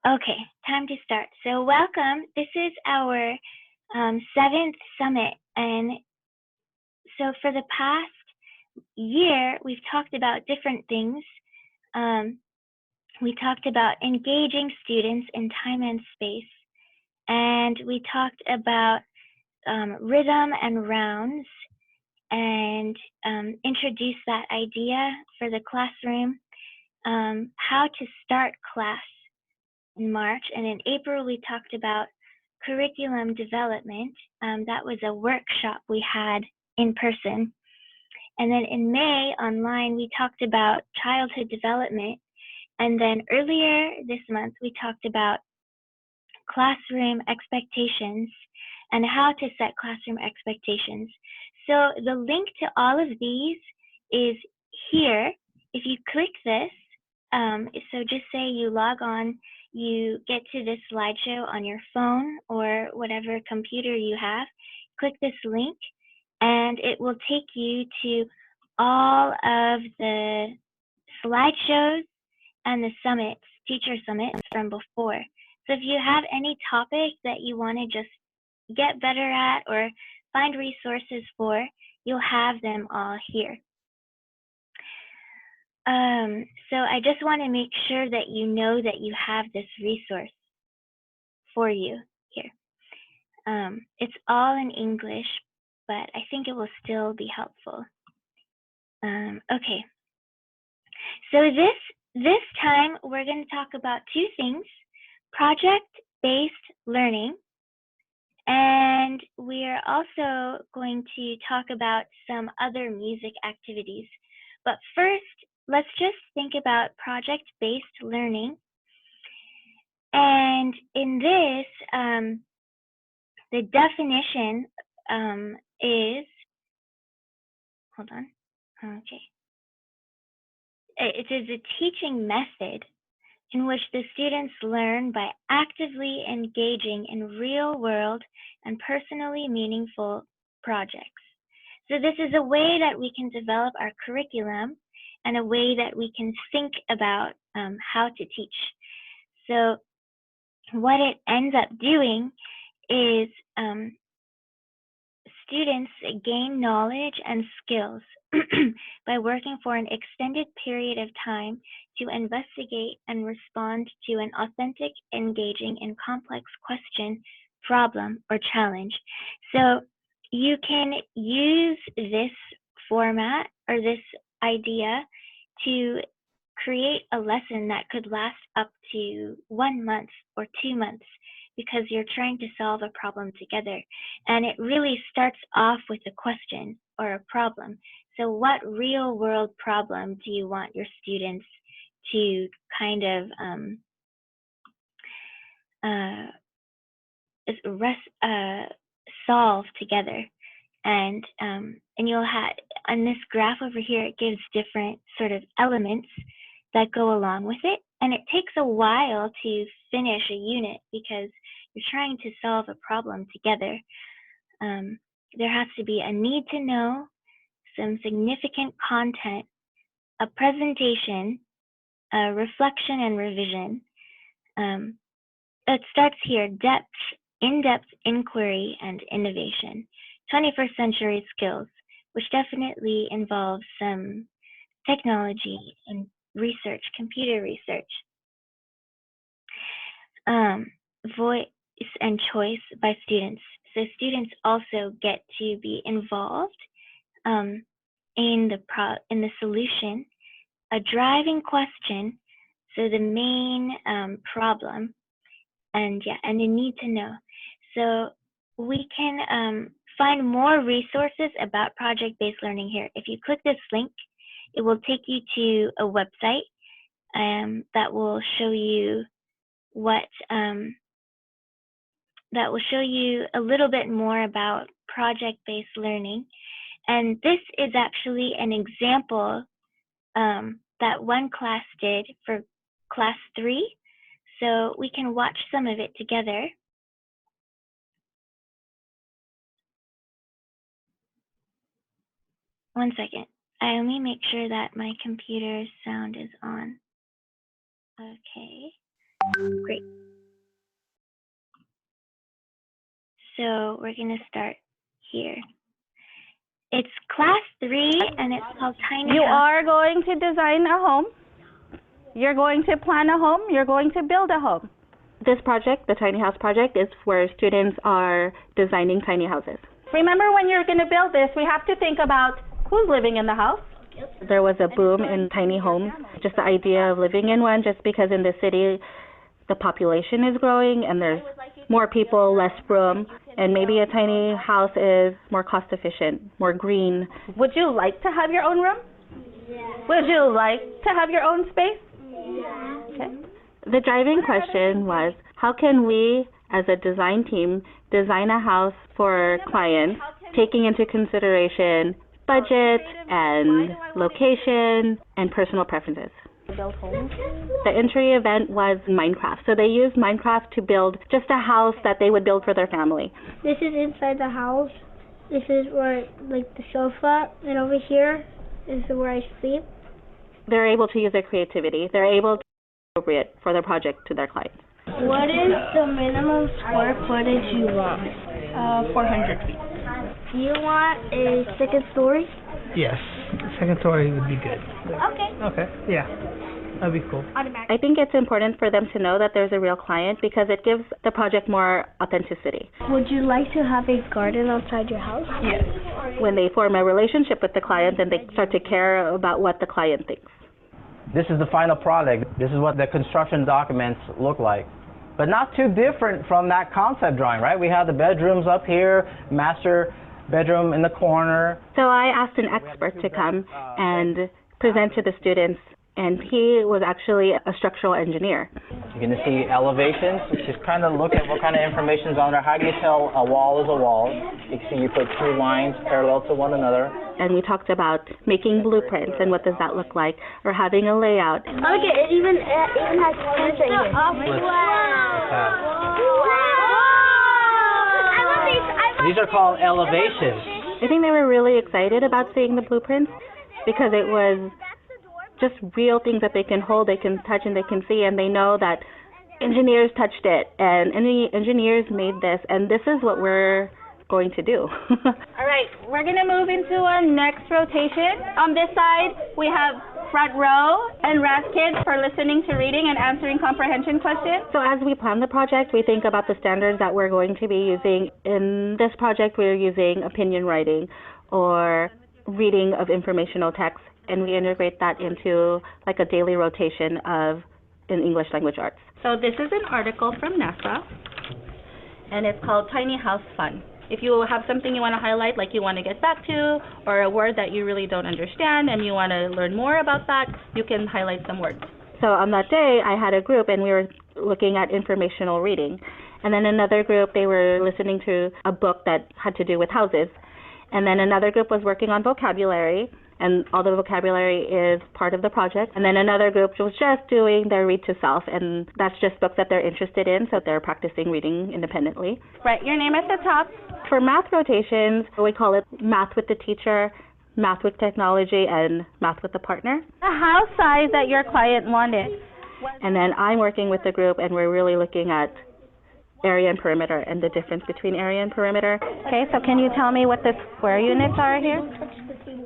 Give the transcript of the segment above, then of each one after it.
Okay, time to start. So welcome. This is our seventh summit. And so for the past year, we've talked about different things. We talked about engaging students in time and space. And we talked about rhythm and rounds and introduced that idea for the classroom, how to start class in March, and in April we talked about curriculum development. That was a workshop we had in person. And then in May, online, we talked about childhood development. And then earlier this month, we talked about classroom expectations and how to set classroom expectations. So the link to all of these is here. If you click this, so just say you log on, you get to this slideshow on your phone or whatever computer you have, click this link, and it will take you to all of the slideshows and the summits, teacher summits from before. So if you have any topic that you want to just get better at or find resources for, you'll have them all here. So I just want to make sure that you know that you have this resource for you here. It's all in English, but I think it will still be helpful. Okay. So this time we're going to talk about two things: project-based learning, and we are also going to talk about some other music activities. But first, let's just think about project-based learning. And in this, the definition is, hold on, okay. It is a teaching method in which the students learn by actively engaging in real-world and personally meaningful projects. So this is a way that we can develop our curriculum and a way that we can think about how to teach. So what it ends up doing is students gain knowledge and skills by working for an extended period of time to investigate and respond to an authentic, engaging, and complex question, problem, or challenge. So you can use this format or this idea to create a lesson that could last up to 1 month or 2 months, because you're trying to solve a problem together. And it really starts off with a question or a problem. So what real world problem do you want your students to kind of solve together? And you'll have, on this graph over here, it gives different sort of elements that go along with it. And it takes a while to finish a unit because you're trying to solve a problem together. There has to be a need to know, some significant content, a presentation, a reflection and revision. It starts here: depth, in-depth inquiry and innovation. 21st century skills, which definitely involves some technology and research, computer research. Voice and choice by students. So students also get to be involved in the solution. A driving question, so the main problem, and a need to know. So we can find more resources about project-based learning here. If you click this link, it will take you to a website that will show you that will show you a little bit more about project-based learning. And this is actually an example that one class did for class 3. So we can watch some of it together. One second. I only make sure that my computer's sound is on. Okay, great. So we're going to start here. It's class 3 and it's called Tiny You House. are going to design a home. You're going to plan a home. You're going to build a home. This project, the Tiny House Project, is where students are designing tiny houses. Remember, when you're going to build this, we have to think about who's living in the house. There was a boom in tiny homes, just the idea of living in one, just because in the city the population is growing and there's more people, less room, and maybe a tiny house is more cost efficient, more green. Would you like to have your own room? Yeah. Would you like to have your own space? Yeah. Okay. The driving question was, how can we, as a design team, design a house for clients, taking into consideration budget and location and personal preferences? The entry event was Minecraft. So they used Minecraft to build just a house that they would build for their family. This is inside the house. This is where, like, the sofa, and over here is where I sleep. They're able to use their creativity. They're able to appropriate for their project to their clients. What is the minimum square footage you want? 400 feet. Do you want a second story? Yes, second story would be good. Okay. Okay, yeah, that'd be cool. I think it's important for them to know that there's a real client because it gives the project more authenticity. Would you like to have a garden outside your house? Yes. When they form a relationship with the client, then they start to care about what the client thinks. This is the final product. This is what the construction documents look like. But not too different from that concept drawing, right? We have the bedrooms up here, master bedroom in the corner. So I asked an expert to come and present to the students, and he was actually a structural engineer. You're going to see elevations. Just kind of look at what kind of information is on there. How do you tell a wall is a wall? You can see you put two lines parallel to one another. And we talked about making blueprints and what does that look like, or having a layout. Look, it even has fence right here. These are called elevations. I think they were really excited about seeing the blueprints because it was just real things that they can hold, they can touch, and they can see, and they know that engineers touched it, and engineers made this, and this is what we're going to do. All right, we're going to move into our next rotation. On this side, we have front row and RAS kids for listening to reading and answering comprehension questions. So as we plan the project, we think about the standards that we're going to be using. In this project, we're using opinion writing or reading of informational text, and we integrate that into like a daily rotation in English language arts. So this is an article from NASA, and it's called Tiny House Fun. If you have something you want to highlight, like you want to get back to, or a word that you really don't understand and you want to learn more about that, you can highlight some words. So on that day, I had a group, and we were looking at informational reading. And then another group, they were listening to a book that had to do with houses. And then another group was working on vocabulary, and all the vocabulary is part of the project. And then another group was just doing their read to self, and that's just books that they're interested in, so they're practicing reading independently. Write your name at the top. For math rotations, we call it math with the teacher, math with technology, and math with the partner. The house size that your client wanted. And then I'm working with the group, and we're really looking at area and perimeter and the difference between area and perimeter. Okay, so can you tell me what the square units are here?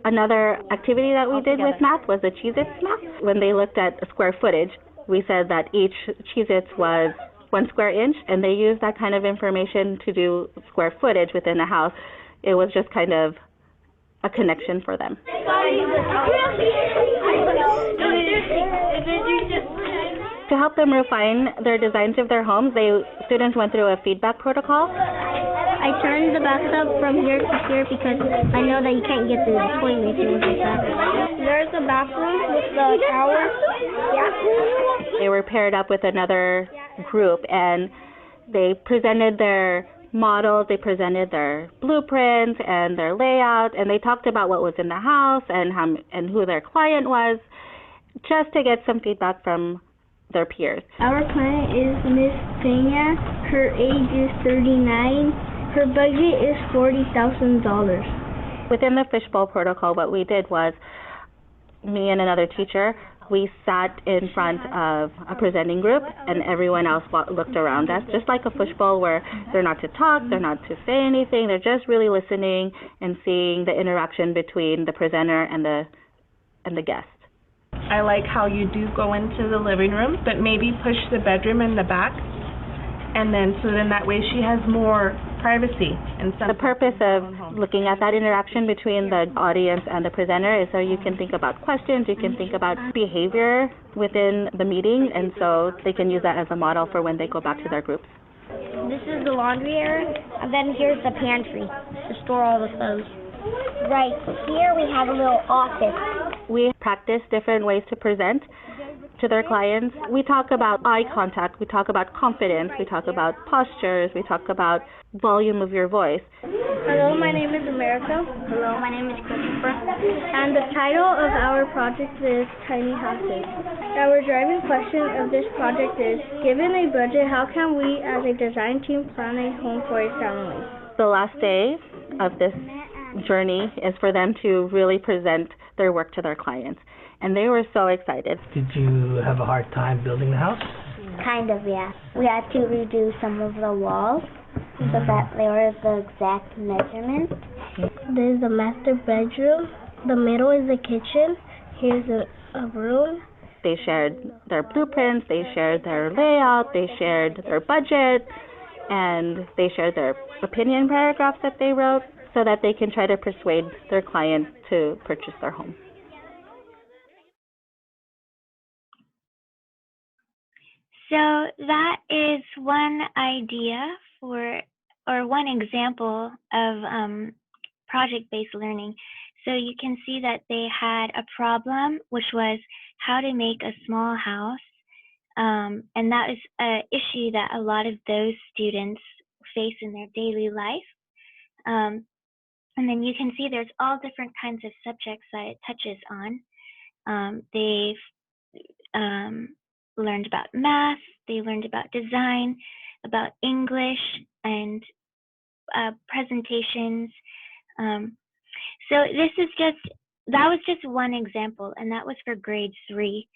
Another activity that we did with math was the Cheez-Its math. When they looked at square footage, we said that each Cheez-Its was 1 square inch, and they used that kind of information to do square footage within a house. It was just kind of a connection for them. To help them refine their designs of their homes, students went through a feedback protocol. I turned the bathtub from here to here because I know that you can't get through the toilet if you look like that. There's a bathroom with the shower. Yeah. They were paired up with another group, and they presented their models, they presented their blueprints and their layout, and they talked about what was in the house and who their client was, just to get some feedback from their peers. Our client is Miss Pena. Her age is 39. Her budget is $40,000. Within the fishbowl protocol, what we did was, me and another teacher we sat in front of a presenting group and everyone else looked around us, just like a fishbowl where they're not to talk, they're not to say anything, they're just really listening and seeing the interaction between the presenter and the guest. I like how you do go into the living room, but maybe push the bedroom in the back, and then so then that way she has more privacy. And the purpose of looking at that interaction between the audience and the presenter is so you can think about questions, you can think about behavior within the meeting, and so they can use that as a model for when they go back to their groups. This is the laundry area, and then here's the pantry to store all the clothes. Right here we have a little office. We practice different ways to present to their clients. We talk about eye contact, we talk about confidence, we talk about postures, we talk about volume of your voice. Hello, my name is America. Hello, my name is Christopher. And the title of our project is Tiny Houses. Our driving question of this project is, given a budget, how can we as a design team plan a home for a family? The last day of this journey is for them to really present their work to their clients. And they were so excited. Did you have a hard time building the house? Kind of, yeah. We had to redo some of the walls so that they were the exact measurement. This is the master bedroom. The middle is the kitchen. Here's a room. They shared their blueprints, they shared their layout, they shared their budget, and they shared their opinion paragraphs that they wrote so that they can try to persuade their client to purchase their home. So that is one idea or one example of project-based learning. So you can see that they had a problem, which was how to make a small house. And that is an issue that a lot of those students face in their daily life. And then you can see there's all different kinds of subjects that it touches on. They've learned about math, they learned about design, about English, and presentations. So that was just one example, and that was for grade 3.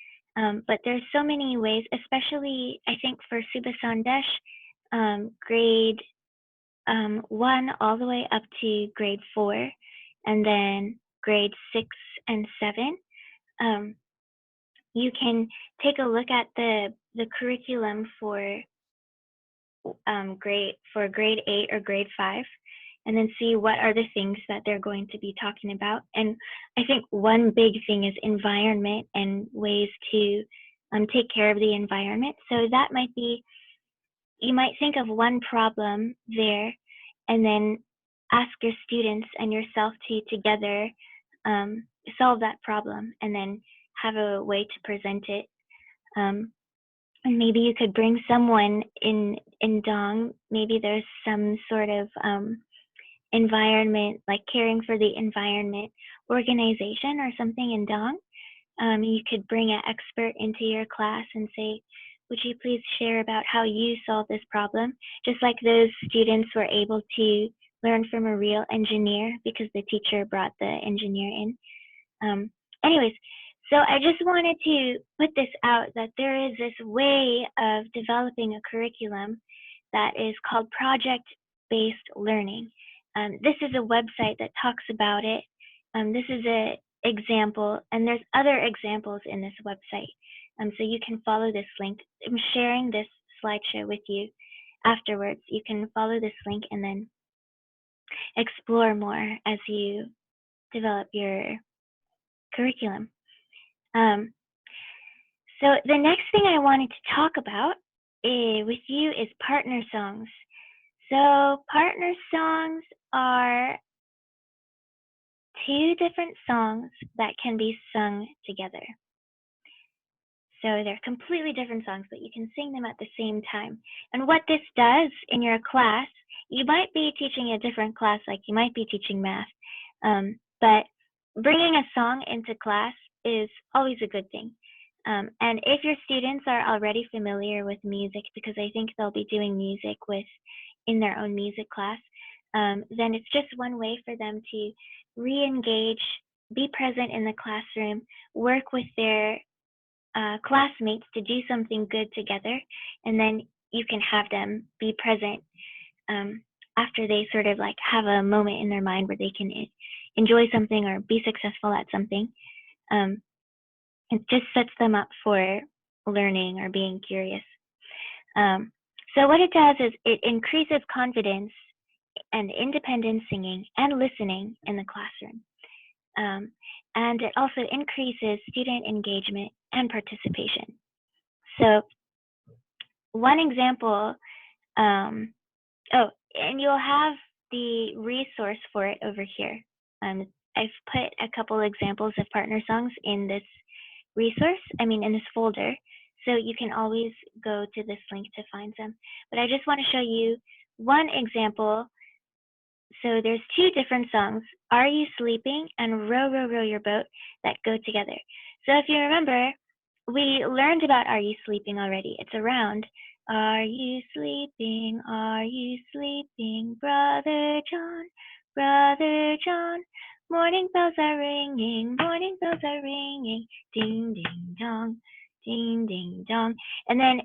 But there's so many ways, especially I think for Suba Sandesh, grade 1 all the way up to grade 4, and then grade 6 and 7. You can take a look at the curriculum for grade 8 or grade 5, and then see what are the things that they're going to be talking about. And I think one big thing is environment and ways to take care of the environment. So that might be, you might think of one problem there, and then ask your students and yourself to together solve that problem, and then have a way to present it. And maybe you could bring someone in Dong. Maybe there's some sort of environment, like caring for the environment organization or something in Dong. You could bring an expert into your class and say, would you please share about how you solve this problem? Just like those students were able to learn from a real engineer because the teacher brought the engineer in. Anyways, so I just wanted to put this out, that there is this way of developing a curriculum that is called project-based learning. This is a website that talks about it. This is an example, and there's other examples in this website. So you can follow this link. I'm sharing this slideshow with you afterwards. You can follow this link and then explore more as you develop your curriculum. So the next thing I wanted to talk about with you is partner songs. So partner songs are 2 different songs that can be sung together. So they're completely different songs, but you can sing them at the same time. And what this does in your class, you might be teaching a different class, like you might be teaching math, but bringing a song into class is always a good thing. And if your students are already familiar with music, because I think they'll be doing music in their own music class, then it's just one way for them to re-engage, be present in the classroom, work with their classmates to do something good together, and then you can have them be present after they sort of like have a moment in their mind where they can enjoy something or be successful at something. It just sets them up for learning or being curious. So what it does is it increases confidence and independent singing and listening in the classroom. And it also increases student engagement and participation. So one example, and you'll have the resource for it over here. I've put a couple examples of partner songs in this in this folder. So you can always go to this link to find them. But I just want to show you one example. So there's two different songs, Are You Sleeping and Row, Row, Row Your Boat, that go together. So if you remember, we learned about Are You Sleeping already. It's around, are you sleeping, Brother John, Brother John? Morning bells are ringing, ding, ding, dong, ding, ding, dong. And then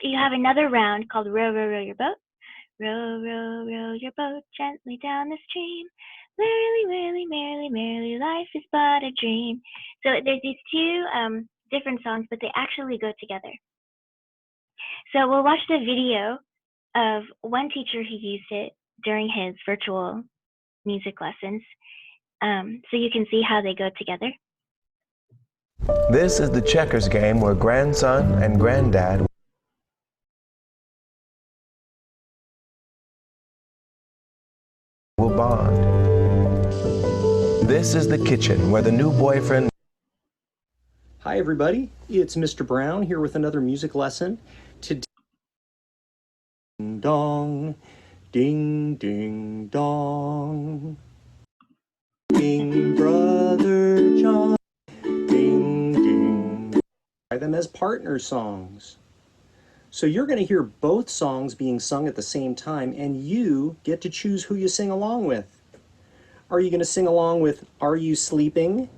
you have another round called Row, Row, Row Your Boat. Row, row, row your boat gently down the stream. Merrily, merrily, merrily, merrily, life is but a dream. So there's these two different songs, but they actually go together. So we'll watch the video of one teacher who used it during his virtual music lessons, so you can see how they go together. This is the checkers game where grandson and granddad will bond. This is the kitchen where the new boyfriend. Hi everybody, it's Mr. Brown here with another music lesson. Today, ding dong, ding ding dong, ding Brother John, ding ding. Try them as partner songs. So you're going to hear both songs being sung at the same time, and you get to choose who you sing along with. Are you going to sing along with Are You Sleeping?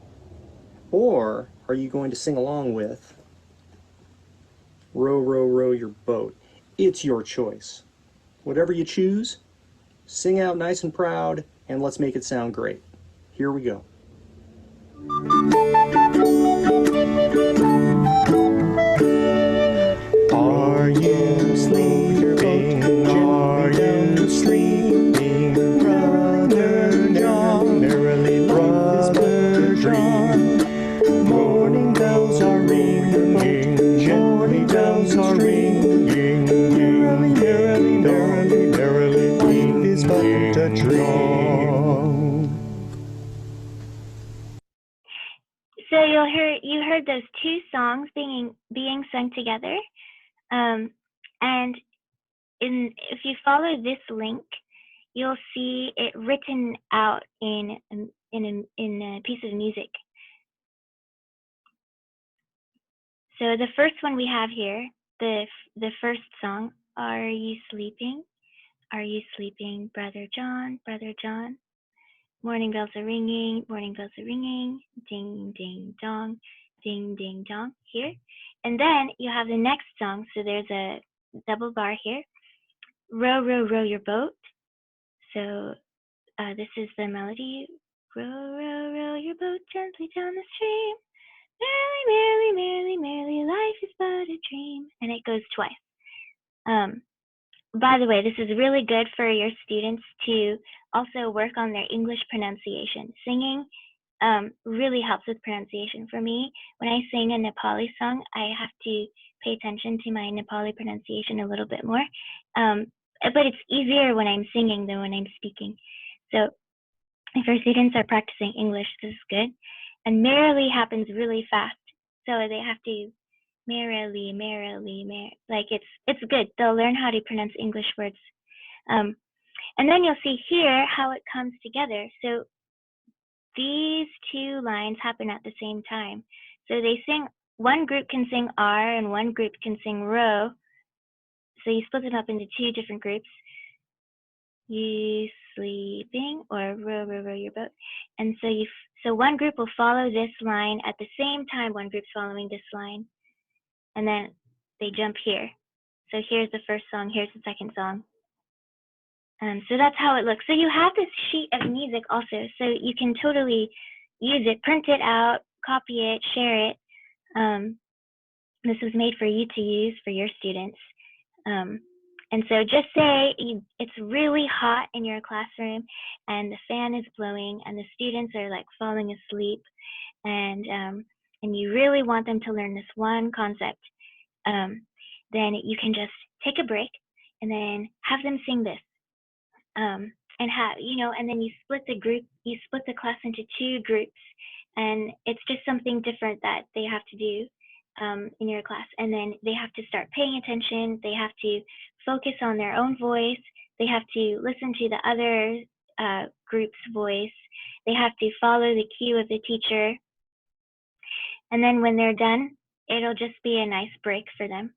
Or are you going to sing along with Row, Row, Row Your Boat? It's your choice. Whatever you choose, sing out nice and proud, and let's make it sound great. Here we go. Are you sleeping? Are you sleeping? Brother John, merrily Brother John. Morning bells are ringing, gently bells are ringing. Merrily, merrily, merrily, merrily, life is but a dream. So you heard those two songs being sung together. And if you follow this link, you'll see it written out in a piece of music. So the first one we have here, the first song, Are You Sleeping? Are you sleeping, Brother John, Brother John? Morning bells are ringing, ding, ding, dong, ding, ding, dong, here. And then you have the next song, so there's a double bar here. Row, row, row your boat. So this is the melody. Row, row, row your boat gently down the stream. Merrily, merrily, merrily, merrily, life is but a dream. And it goes twice. By the way, this is really good for your students to also work on their English pronunciation. Singing really helps with pronunciation. For me, when I sing a Nepali song, I have to pay attention to my Nepali pronunciation a little bit more. But it's easier when I'm singing than when I'm speaking. So if your students are practicing English, this is good. And merrily happens really fast. So they have to merrily, like it's good. They'll learn how to pronounce English words. And then you'll see here how it comes together. So these two lines happen at the same time. So they sing, one group can sing R and one group can sing row. So you split them up into two different groups. You sleeping, or row, row, row your boat. And so so one group will follow this line at the same time one group's following this line. and then they jump here. So here's the first song, here's the second song. So that's how it looks. So you have this sheet of music also, so you can totally use it, print it out, copy it, share it. This was made for you to use for your students. And so just say it's really hot in your classroom and the fan is blowing and the students are like falling asleep, and you really want them to learn this one concept. Then you can just take a break and then have them sing this. And then you split the class into 2 groups, and it's just something different that they have to do in your class. And then they have to start paying attention. They have to focus on their own voice. They have to listen to the other group's voice. They have to follow the cue of the teacher. And then when they're done, it'll just be a nice break for them.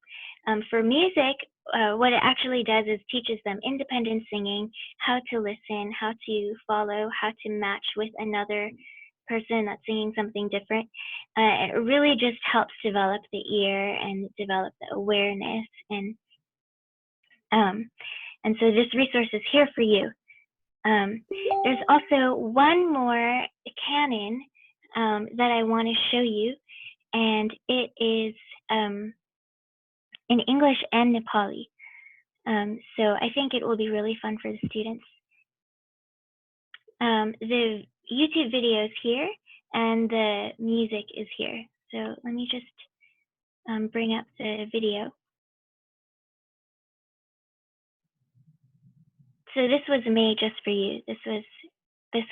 For music, what it actually does is teaches them independent singing, how to listen, how to follow, how to match with another person that's singing something different. It really just helps develop the ear and develop the awareness. And so this resource is here for you. There's also one more canon that I want to show you, and it is in English and Nepali. So I think it will be really fun for the students. The YouTube video is here and the music is here. So let me just bring up the video. So this was made just for you. This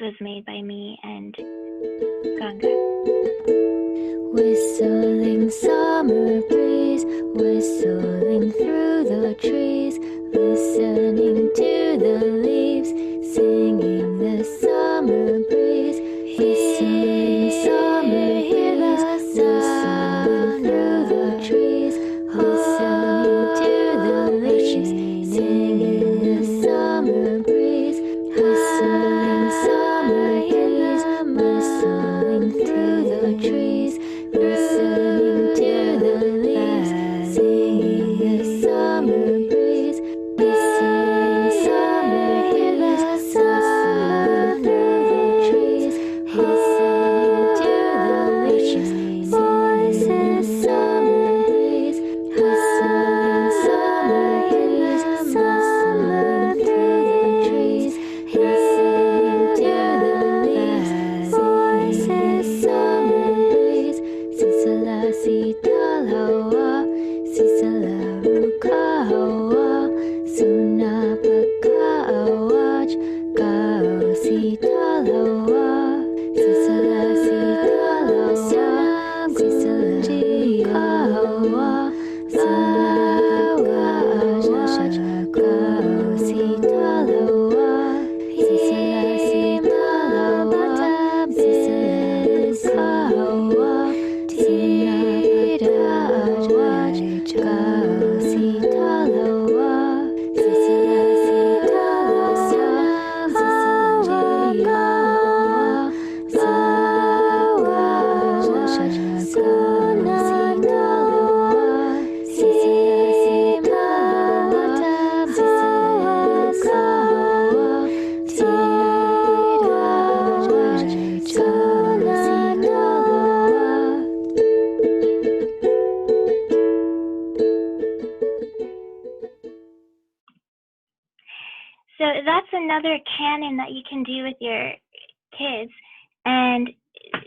was made by me and Ganga. Whistling summer breeze, whistling through the trees, listening to the leaves, singing the summer breeze, whistling summer breeze, whistling through the trees, listening to the leaves, singing the summer breeze, whistling summer breeze, whistling through the trees, listening to the leaves, singing the summer breeze, whistling summer breeze, whistling through the trees, listening to the leaves, voices summer breeze, whistling summer breeze, whistling through the trees, listening to the leaves, voices summer breeze. Sisala sital hawa, sisala ruka hawa, suna paka awaj, kao sital hawa, sisala sital hawa, sisala ruka hawa, suna paka awaj, kao sital hawa, sisala sital hawa, sisala ruka hawa. So that's another canon that you can do with your kids. And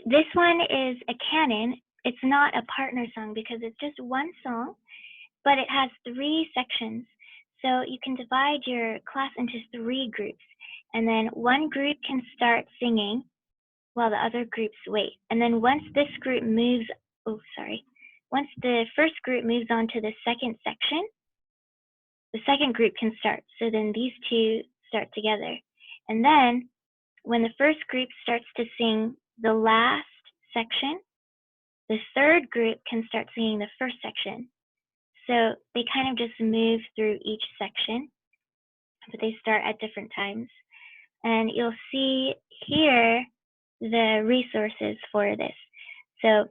this one is a canon. It's not a partner song because it's just one song, but it has 3 sections. So you can divide your class into 3 groups. And then one group can start singing while the other groups wait. And then once this group moves, once the first group moves on to the second section, the second group can start. So then these 2 start together. And then when the first group starts to sing the last section, the third group can start singing the first section. So they kind of just move through each section, but they start at different times. And you'll see here the resources for this. So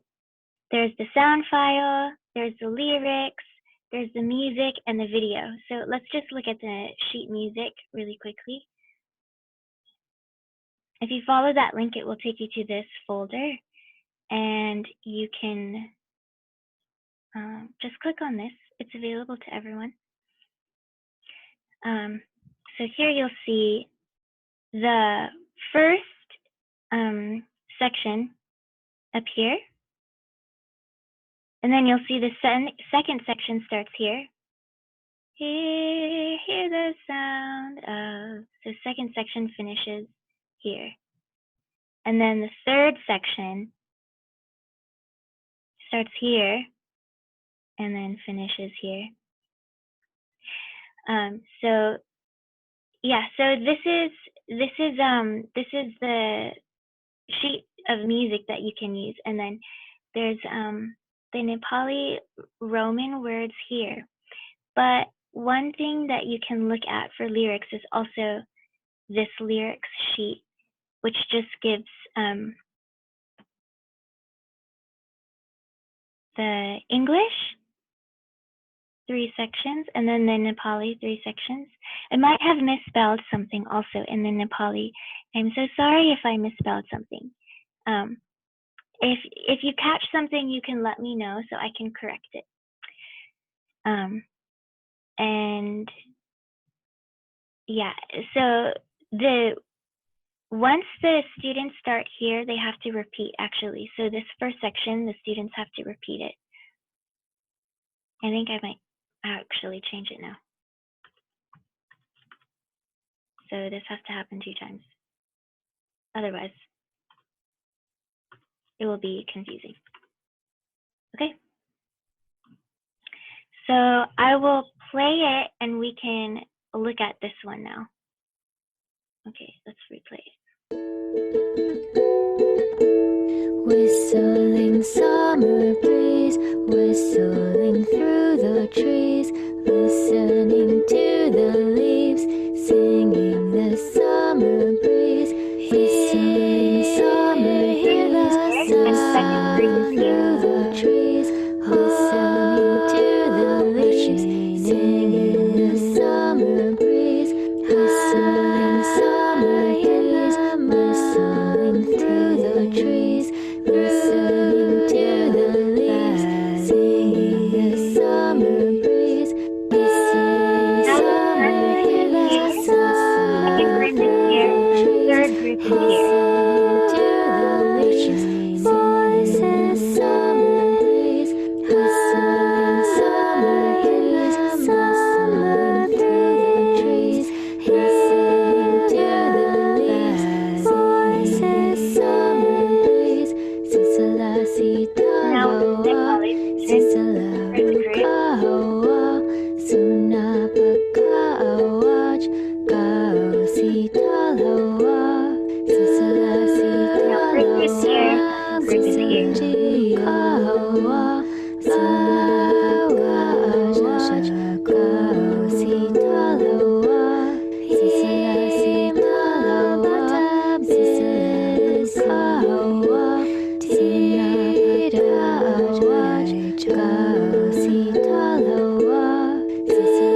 there's the sound file, there's the lyrics, there's the music, and the video. So let's just look at the sheet music really quickly. If you follow that link, it will take you to this folder, and you can just click on this. It's available to everyone. So here you'll see the first section up here. And then you'll see the second section starts here. Hear the sound of. So second section finishes here. And then the third section starts here and then finishes here. So yeah, so this is the sheet of music that you can use, and then there's the Nepali Roman words here. But one thing that you can look at for lyrics is also this lyrics sheet, which just gives the English 3 sections, and then the Nepali 3 sections. I might have misspelled something also in the Nepali. I'm so sorry if I misspelled something. If you catch something, you can let me know so I can correct it. And yeah, so once the students start here, they have to repeat actually. So this first section, the students have to repeat it. I think I might actually change it now. So this has to happen 2 times. Otherwise, it will be confusing. Okay. So I will play it and we can look at this one now. Okay, let's replay it. Whistling summer breeze, whistling through the trees, listening to the leaves, singing the summer breeze, whistling summer breeze, sound through the trees, listening to the leaves, singing the summer breeze, whistling summer breeze, whistling through the trees, listening to the leaves, singing the summer breeze, whistling summer breeze, summer breeze, Third group is here. voices, summer breeze, whistling summer breeze, summer through the trees, listening to the leaves, voices, summer breeze, sisala Now sitala, Nepali. sisala rukawa, sunapaka awaj, kao sitalawa, sisala Now group is here. Group is here. rukawa, sunapaka awaj, kao sitalawa, sisala sitalawa, sisala rukawa, sunapaka awaj, kao sitalawa, sisala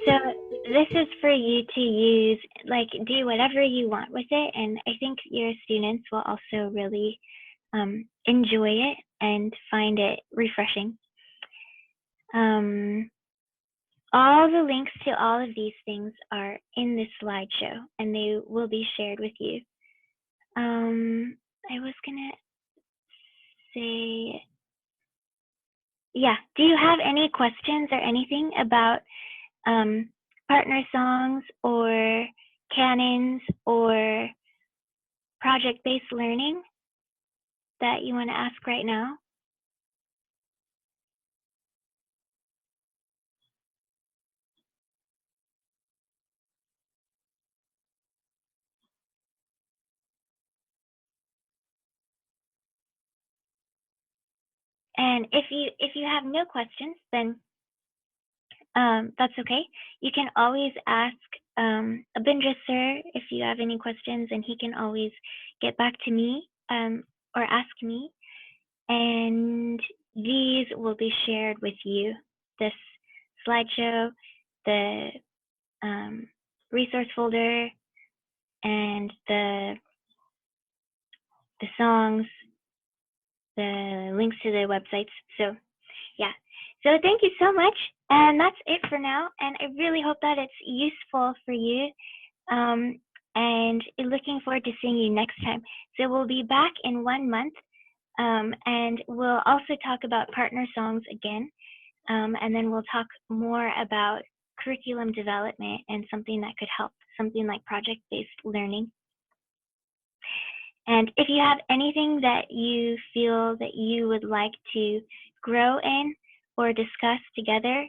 So this is for you to use, like do whatever you want with it, and I think your students will also really enjoy it and find it refreshing. All the links to all of these things are in this slideshow, and they will be shared with you. I was gonna say, yeah, do you have any questions or anything about partner songs or canons or project-based learning that you want to ask right now? And if you have no questions, then that's okay. You can always ask Abindra sir if you have any questions, and he can always get back to me or ask me. And these will be shared with you. This slideshow, the resource folder, and the songs, the links to the websites. So yeah, so thank you so much, and that's it for now, and I really hope that it's useful for you, and looking forward to seeing you next time. So we'll be back in 1 month, and we'll also talk about partner songs again, and then we'll talk more about curriculum development and something that could help, something like project-based learning. And if you have anything that you feel that you would like to grow in or discuss together,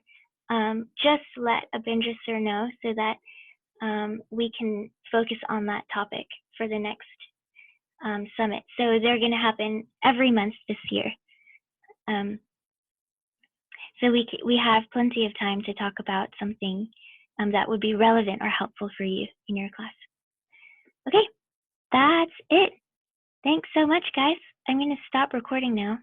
just let Abindra sir know so that we can focus on that topic for the next summit. So they're going to happen every month this year. So we have plenty of time to talk about something that would be relevant or helpful for you in your class. Okay, that's it. Thanks so much, guys. I'm going to stop recording now.